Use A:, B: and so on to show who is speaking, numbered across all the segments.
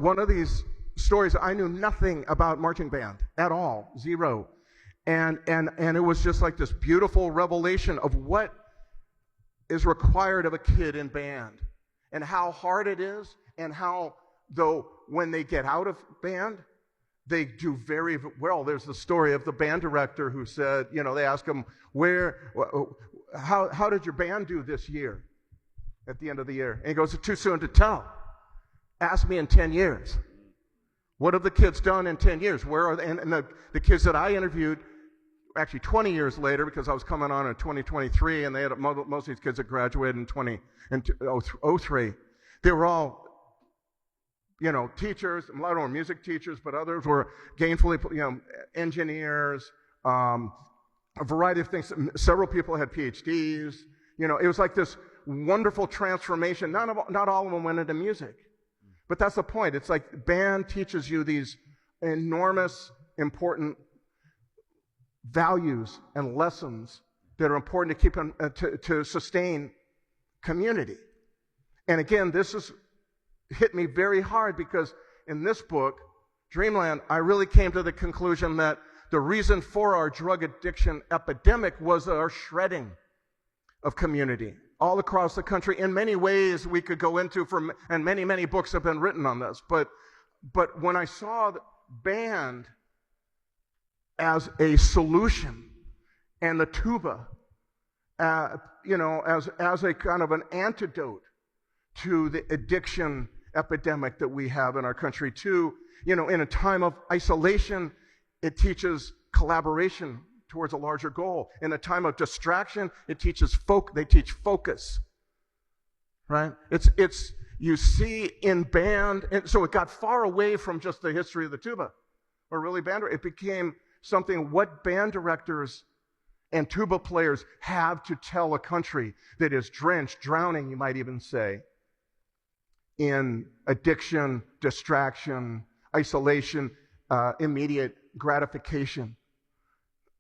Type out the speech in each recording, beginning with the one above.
A: one of these stories, I knew nothing about marching band at all, zero. And it was just like this beautiful revelation of what is required of a kid in band and how hard it is, and how, though, when they get out of band, they do very well. There's the story of the band director who said, they asked him, how did your band do this year at the end of the year? And he goes, it's too soon to tell. Ask me in 10 years. What have the kids done in 10 years? Where are they? And the kids that I interviewed, actually 20 years later, because I was coming on in 2023, and they had most of these kids that graduated in 2003. They were all, teachers. A lot of them were music teachers, but others were gainfully, engineers, a variety of things. Several people had PhDs. It was like this wonderful transformation. Not all of them went into music. But that's the point. It's like band teaches you these enormous, important values and lessons that are important to keep to sustain community. And again, this has hit me very hard, because in this book, Dreamland, I really came to the conclusion that the reason for our drug addiction epidemic was our shredding of community all across the country. In many ways we could go into, and many, many books have been written on this. But when I saw the band as a solution, and the tuba, as a kind of an antidote to the addiction epidemic that we have in our country, in a time of isolation, it teaches collaboration towards a larger goal. In a time of distraction, it teaches they teach focus. Right? It's you see in band, and so it got far away from just the history of the tuba, or really band. It became something what band directors and tuba players have to tell a country that is drenched, drowning, you might even say, in addiction, distraction, isolation, immediate gratification.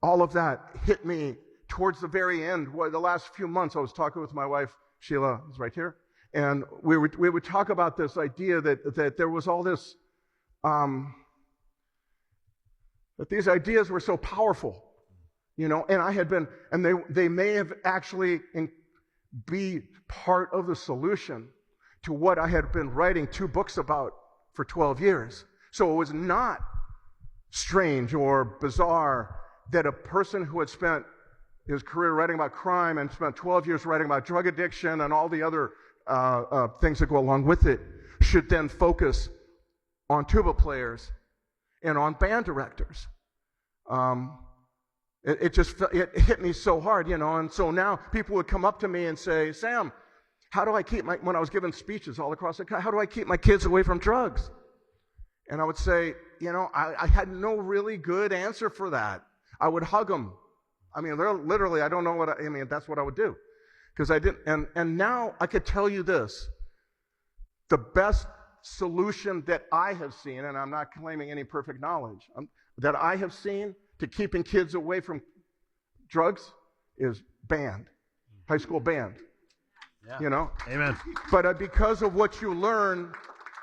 A: All of that hit me towards the very end. The last few months, I was talking with my wife, Sheila, who's right here, and we would talk about this idea that there was all this, that these ideas were so powerful, and I had been, and they may have actually be part of the solution to what I had been writing 2 books about for 12 years. So it was not strange or bizarre that a person who had spent his career writing about crime and spent 12 years writing about drug addiction and all the other things that go along with it should then focus on tuba players and on band directors. It hit me so hard, and so now people would come up to me and say, Sam, how do I keep when I was giving speeches all across the country, how do I keep my kids away from drugs? And I would say, I had no really good answer for that. I would hug them. I mean, literally, I don't know that's what I would do. Because I didn't, and now I could tell you this, the best solution that I have seen, and I'm not claiming any perfect knowledge, that I have seen to keeping kids away from drugs is band, high school band.
B: Yeah. Amen.
A: But because of what you learn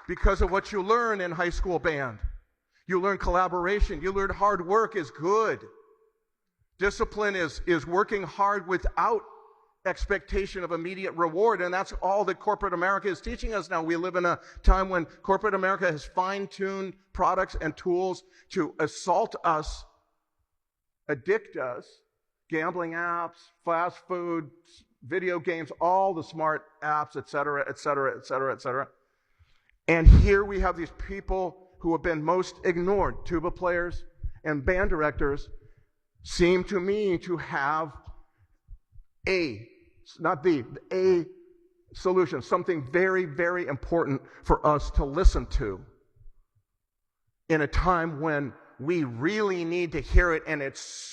A: in high school band, you learn collaboration, you learn hard work is good. Discipline is working hard without expectation of immediate reward, and that's all that corporate America is teaching us now. We live in a time when corporate America has fine-tuned products and tools to assault us, addict us, gambling apps, fast food, video games, all the smart apps, et cetera, et cetera, et cetera, et cetera. And here we have these people who have been most ignored, tuba players and band directors, seem to me to have a solution, something very, very important for us to listen to in a time when we really need to hear it, and it's